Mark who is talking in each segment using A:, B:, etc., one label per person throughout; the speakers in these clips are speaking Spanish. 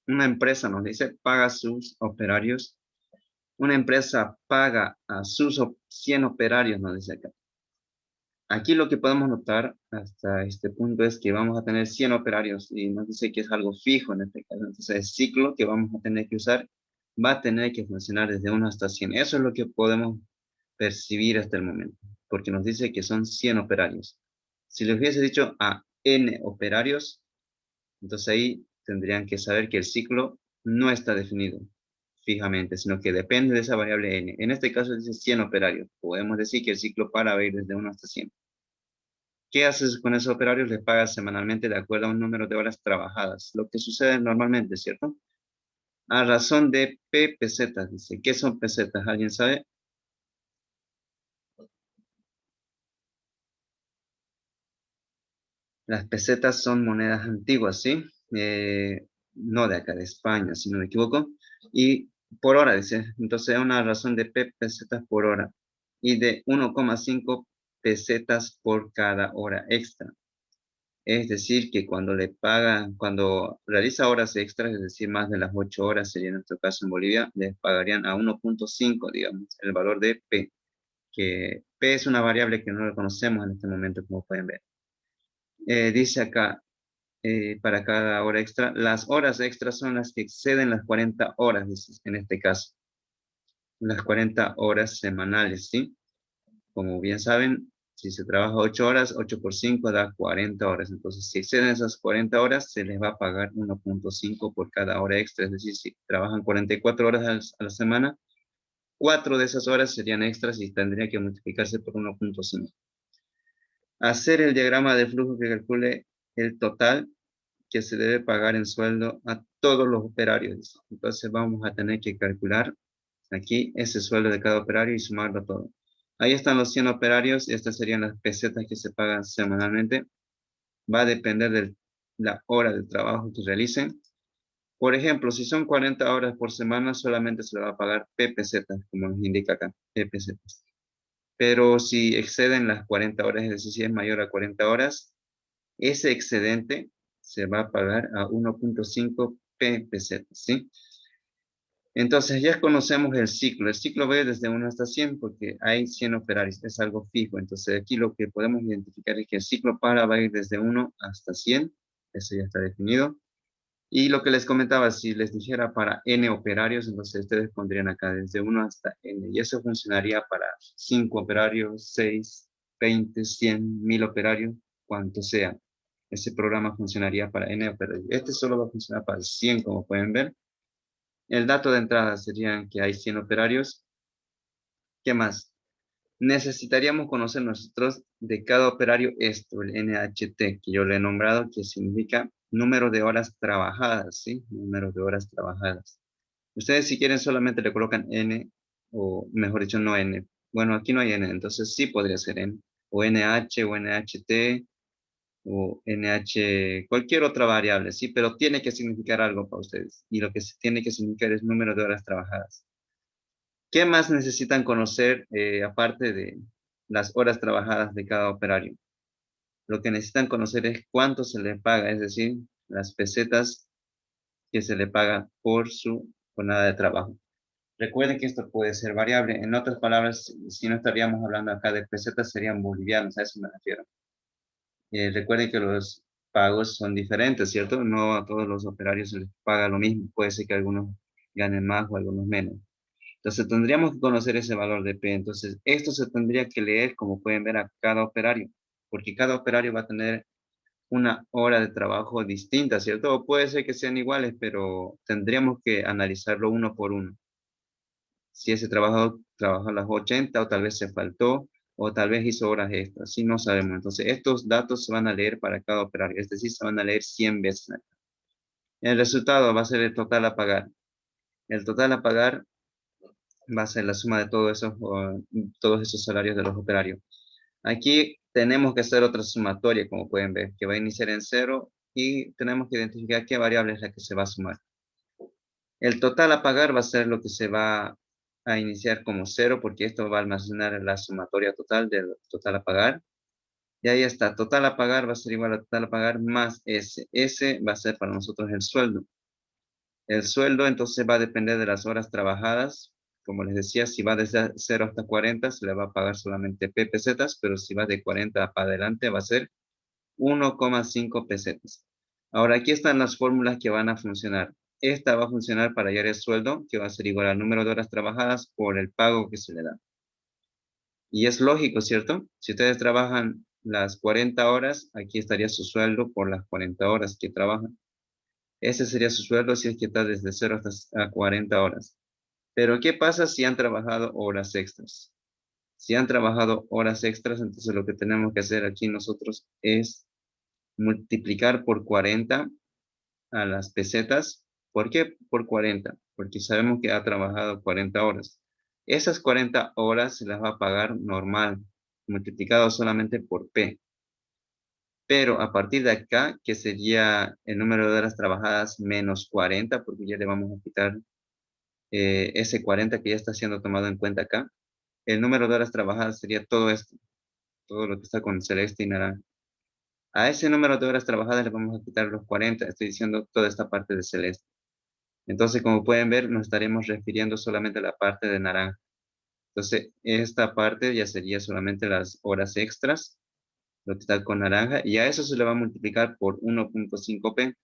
A: Una empresa nos dice, paga a sus operarios. Una empresa paga a sus 100 operarios, nos dice acá. Aquí lo que podemos notar hasta este punto es que vamos a tener 100 operarios y nos dice que es algo fijo en este caso. Entonces el ciclo que vamos a tener que usar va a tener que funcionar desde 1 hasta 100. Eso es lo que podemos percibir hasta el momento, porque nos dice que son 100 operarios. Si les hubiese dicho a n operarios, entonces ahí tendrían que saber que el ciclo no está definido fijamente, sino que depende de esa variable n. En este caso dice 100 operarios. Podemos decir que el ciclo para va a ir desde 1 hasta 100. ¿Qué haces con esos operarios? Les pagas semanalmente de acuerdo a un número de horas trabajadas. Lo que sucede normalmente, ¿cierto? A razón de P pesetas, dice. ¿Qué son pesetas? ¿Alguien sabe? Las pesetas son monedas antiguas, ¿sí? No de acá, de España, si no me equivoco. Y por hora, dice. Entonces, una razón de P pesetas por hora. Y de 1,5 pesetas por cada hora extra. Es decir, que cuando le pagan, cuando realiza horas extras, es decir, más de las 8 horas, sería en nuestro caso en Bolivia, les pagarían a 1,5, digamos, el valor de P, que P es una variable que no lo conocemos en este momento, como pueden ver. Dice acá, para cada hora extra, las horas extras son las que exceden las 40 horas, dice, en este caso, las 40 horas semanales, ¿sí? Como bien saben, si se trabaja 8 horas, 8 por 5 da 40 horas. Entonces, si exceden esas 40 horas, se les va a pagar 1,5 por cada hora extra. Es decir, si trabajan 44 horas a la semana, 4 de esas horas serían extras y tendría que multiplicarse por 1,5. Hacer el diagrama de flujo que calcule el total que se debe pagar en sueldo a todos los operarios. Entonces, vamos a tener que calcular aquí ese sueldo de cada operario y sumarlo todo. Ahí están los 100 operarios. Estas serían las pesetas que se pagan semanalmente. Va a depender de la hora de trabajo que realicen. Por ejemplo, si son 40 horas por semana, solamente se le va a pagar P pesetas, como nos indica acá, P pesetas. Pero si exceden las 40 horas, es decir, si es mayor a 40 horas, ese excedente se va a pagar a 1,5 P pesetas, ¿sí? Entonces ya conocemos el ciclo. El ciclo va desde 1 hasta 100 porque hay 100 operarios, es algo fijo. Entonces aquí lo que podemos identificar es que el ciclo para va a ir desde 1 hasta 100. Eso ya está definido. Y lo que les comentaba, si les dijera para n operarios, entonces ustedes pondrían acá desde 1 hasta n. Y eso funcionaría para 5 operarios, 6, 20, 100, 1000 operarios, cuanto sea. Ese programa funcionaría para n operarios. Este solo va a funcionar para 100, como pueden ver. El dato de entrada serían que hay 100 operarios. ¿Qué más? Necesitaríamos conocer nosotros de cada operario esto, el NHT, que yo le he nombrado, que significa número de horas trabajadas, ¿sí? Número de horas trabajadas. Ustedes si quieren solamente le colocan N, o mejor dicho, no N. Bueno, aquí no hay N, entonces sí podría ser N. O NH, o NHT, o NH, cualquier otra variable, ¿sí? Pero tiene que significar algo para ustedes. Y lo que tiene que significar es número de horas trabajadas. ¿Qué más necesitan conocer aparte de las horas trabajadas de cada operario? Lo que necesitan conocer es cuánto se le paga, es decir, las pesetas que se le paga por su jornada de trabajo. Recuerden que esto puede ser variable. En otras palabras, si no estaríamos hablando acá de pesetas, serían bolivianos, a eso me refiero. Recuerden que los pagos son diferentes, ¿cierto? No a todos los operarios se les paga lo mismo. Puede ser que algunos ganen más o algunos menos. Entonces tendríamos que conocer ese valor de P. Entonces esto se tendría que leer, como pueden ver, a cada operario, porque cada operario va a tener una hora de trabajo distinta, ¿cierto? O puede ser que sean iguales, pero tendríamos que analizarlo uno por uno. Si ese trabajador trabajó las 80 o tal vez se faltó o tal vez hizo horas extras, sí, no sabemos. Entonces estos datos se van a leer para cada operario, es decir, se van a leer 100 veces. El resultado va a ser el total a pagar. El total a pagar va a ser la suma de todos esos salarios de los operarios. Aquí tenemos que hacer otra sumatoria, como pueden ver, que va a iniciar en 0 y tenemos que identificar qué variable es la que se va a sumar. El total a pagar va a ser lo que se va a iniciar como 0 porque esto va a almacenar la sumatoria total del total a pagar. Y ahí está, total a pagar va a ser igual a total a pagar más S. S va a ser para nosotros el sueldo. El sueldo entonces va a depender de las horas trabajadas. Como les decía, si va desde 0 hasta 40 se le va a pagar solamente P pesetas, pero si va de 40 para adelante va a ser 1,5 pesetas. Ahora aquí están las fórmulas que van a funcionar. Esta va a funcionar para hallar el sueldo, que va a ser igual al número de horas trabajadas por el pago que se le da. Y es lógico, ¿cierto? Si ustedes trabajan las 40 horas, aquí estaría su sueldo por las 40 horas que trabajan. Ese sería su sueldo si es que está desde 0 hasta 40 horas. Pero ¿qué pasa si han trabajado horas extras? Si han trabajado horas extras, entonces lo que tenemos que hacer aquí nosotros es multiplicar por 40 a las pesetas. ¿Por qué por 40? Porque sabemos que ha trabajado 40 horas. Esas 40 horas se las va a pagar normal, multiplicado solamente por P. Pero a partir de acá, que sería el número de horas trabajadas menos 40, porque ya le vamos a quitar ese 40 que ya está siendo tomado en cuenta acá. El número de horas trabajadas sería todo esto, todo lo que está con celeste y naranja. A ese número de horas trabajadas le vamos a quitar los 40, estoy diciendo toda esta parte de celeste. Entonces, como pueden ver, nos estaremos refiriendo solamente a la parte de naranja. Entonces, esta parte ya sería solamente las horas extras, lo que está con naranja, y a eso se le va a multiplicar por 1,5p.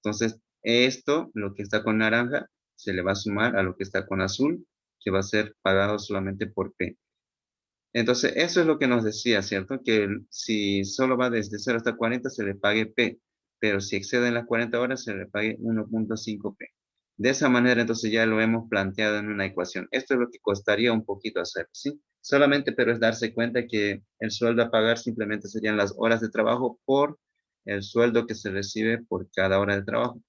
A: Entonces, esto, lo que está con naranja, se le va a sumar a lo que está con azul, que va a ser pagado solamente por P. Entonces, eso es lo que nos decía, ¿cierto? Que si solo va desde 0 hasta 40, se le pague P, pero si exceden las 40 horas, se le pague 1,5P. De esa manera, entonces ya lo hemos planteado en una ecuación. Esto es lo que costaría un poquito hacer, ¿sí? Solamente, pero es darse cuenta que el sueldo a pagar simplemente serían las horas de trabajo por el sueldo que se recibe por cada hora de trabajo.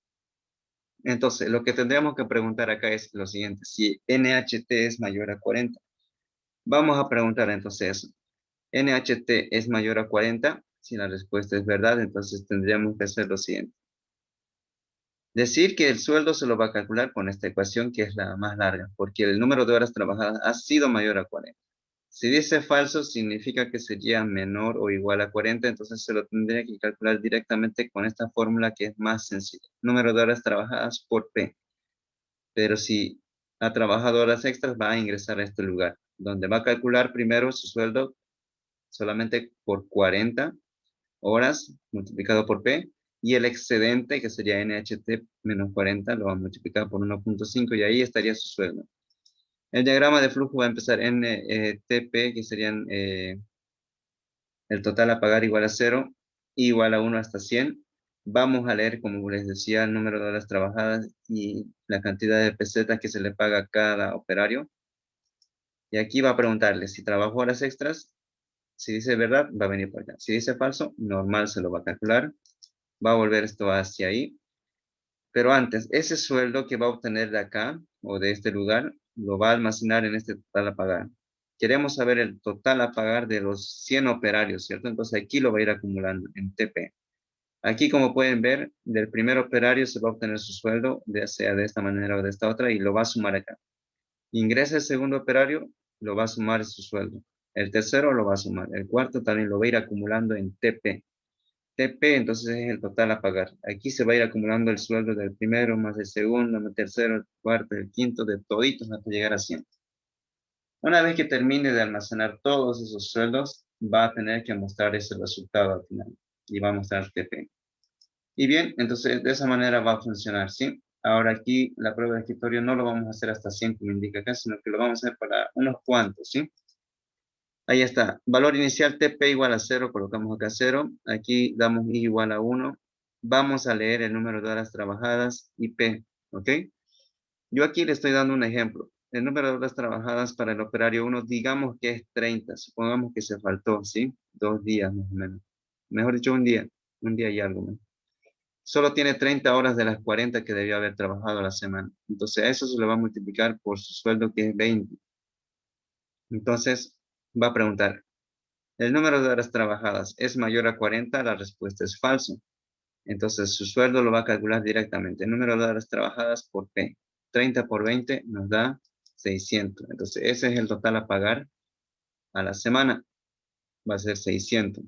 A: Entonces, lo que tendríamos que preguntar acá es lo siguiente, si NHT es mayor a 40. Vamos a preguntar entonces eso. NHT es mayor a 40. Si la respuesta es verdad, entonces tendríamos que hacer lo siguiente. Decir que el sueldo se lo va a calcular con esta ecuación que es la más larga, porque el número de horas trabajadas ha sido mayor a 40. Si dice falso, significa que sería menor o igual a 40, entonces se lo tendría que calcular directamente con esta fórmula que es más sencilla. Número de horas trabajadas por P. Pero si ha trabajado horas extras, va a ingresar a este lugar, donde va a calcular primero su sueldo solamente por 40 horas multiplicado por P, y el excedente, que sería NHT menos 40, lo va a multiplicar por 1,5 y ahí estaría su sueldo. El diagrama de flujo va a empezar NTP, que serían el total a pagar igual a 0, igual a 1 hasta 100. Vamos a leer, como les decía, el número de horas trabajadas y la cantidad de pesetas que se le paga a cada operario. Y aquí va a preguntarle si trabajó horas extras. Si dice verdad, va a venir por acá. Si dice falso, normal se lo va a calcular. Va a volver esto hacia ahí. Pero antes, ese sueldo que va a obtener de acá o de este lugar, lo va a almacenar en este total a pagar. Queremos saber el total a pagar de los 100 operarios, ¿cierto? Entonces aquí lo va a ir acumulando en TP. Aquí, como pueden ver, del primer operario se va a obtener su sueldo, ya sea de esta manera o de esta otra, y lo va a sumar acá. Ingresa el segundo operario, lo va a sumar su sueldo. El tercero lo va a sumar. El cuarto también lo va a ir acumulando en TP. TP entonces es el total a pagar. Aquí se va a ir acumulando el sueldo del primero, más el segundo, más el tercero, el cuarto, el quinto, de toditos hasta llegar a 100. Una vez que termine de almacenar todos esos sueldos, va a tener que mostrar ese resultado al final. Y va a mostrar TP. Y bien, entonces de esa manera va a funcionar, ¿sí? Ahora aquí la prueba de escritorio no lo vamos a hacer hasta 100 como indica acá, sino que lo vamos a hacer para unos cuantos, ¿sí? Ahí está. Valor inicial TP igual a 0, colocamos acá 0. Aquí damos I igual a 1. Vamos a leer el número de horas trabajadas y P, ¿ok? Yo aquí le estoy dando un ejemplo. El número de horas trabajadas para el operario 1, digamos que es 30. Supongamos que se faltó, ¿sí? 2 días más o menos. Mejor dicho, un día y algo más. Solo tiene 30 horas de las 40 que debió haber trabajado a la semana. Entonces, a eso se le va a multiplicar por su sueldo, que es 20. Entonces, va a preguntar, ¿el número de horas trabajadas es mayor a 40? La respuesta es falso. Entonces, su sueldo lo va a calcular directamente. El número de horas trabajadas por P. 30 por 20 nos da 600. Entonces, ese es el total a pagar a la semana. Va a ser 600.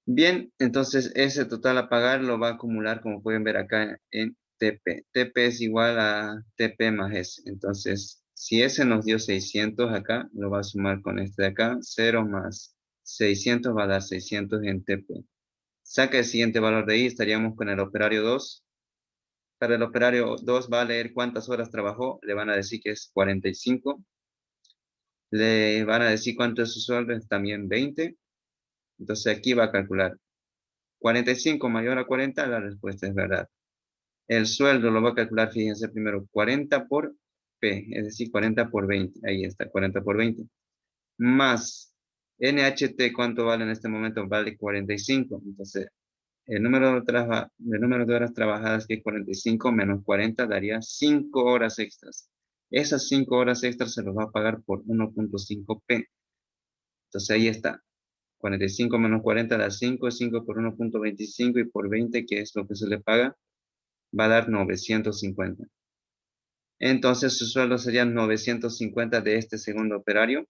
A: Bien, entonces ese total a pagar lo va a acumular, como pueden ver acá en TP. TP es igual a TP más S. Entonces, si ese nos dio 600 acá, lo va a sumar con este de acá. 0 más 600 va a dar 600 en TP. Saca el siguiente valor de ahí, estaríamos con el operario 2. Para el operario 2 va a leer cuántas horas trabajó. Le van a decir que es 45. Le van a decir cuánto es su sueldo, es también 20. Entonces aquí va a calcular 45 mayor a 40, la respuesta es verdad. El sueldo lo va a calcular, fíjense primero, 40 por P, es decir, 40 por 20. Ahí está, 40 por 20. Más NHT, ¿cuánto vale en este momento? Vale 45. Entonces, el número de horas trabajadas, que es 45 menos 40, daría 5 horas extras. Esas 5 horas extras se los va a pagar por 1.5 P. Entonces ahí está. 45 menos 40 da 5, 5 por 1.25 y por 20, que es lo que se le paga, va a dar 950. Entonces su sueldo sería 950 de este segundo operario,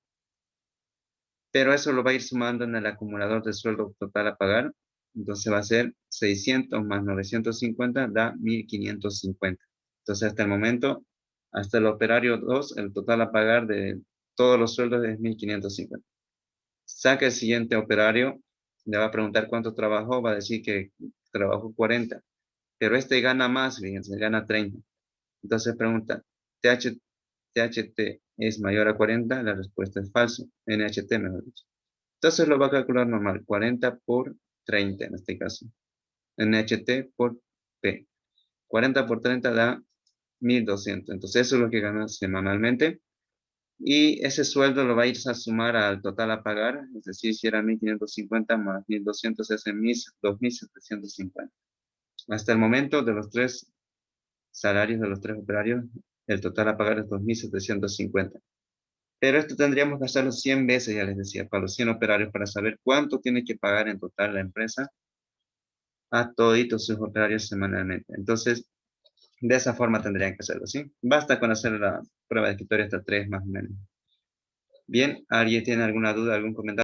A: pero eso lo va a ir sumando en el acumulador de sueldo total a pagar. Entonces va a ser 600 más 950 da 1550. Entonces hasta el momento, hasta el operario 2, el total a pagar de todos los sueldos es 1550. Saca el siguiente operario, le va a preguntar cuánto trabajó, va a decir que trabajó 40, pero este gana más, fíjense, gana 30. Entonces pregunta, ¿THT es mayor a 40? La respuesta es falso, NHT mejor dicho. Entonces lo va a calcular normal, 40 por 30 en este caso. NHT por P. 40 por 30 da 1200. Entonces eso es lo que gana semanalmente. Y ese sueldo lo va a ir a sumar al total a pagar, es decir, si era 1550 más 1200 es en 2750. Hasta el momento de los tres salarios de los tres operarios, el total a pagar es 2750. Pero esto tendríamos que hacerlo 100 veces, ya les decía, para los 100 operarios, para saber cuánto tiene que pagar en total la empresa a toditos sus operarios semanalmente. Entonces, de esa forma tendrían que hacerlo, ¿sí? Basta con hacer la prueba de escritorio hasta 3 más o menos. Bien, ¿alguien tiene alguna duda, algún comentario?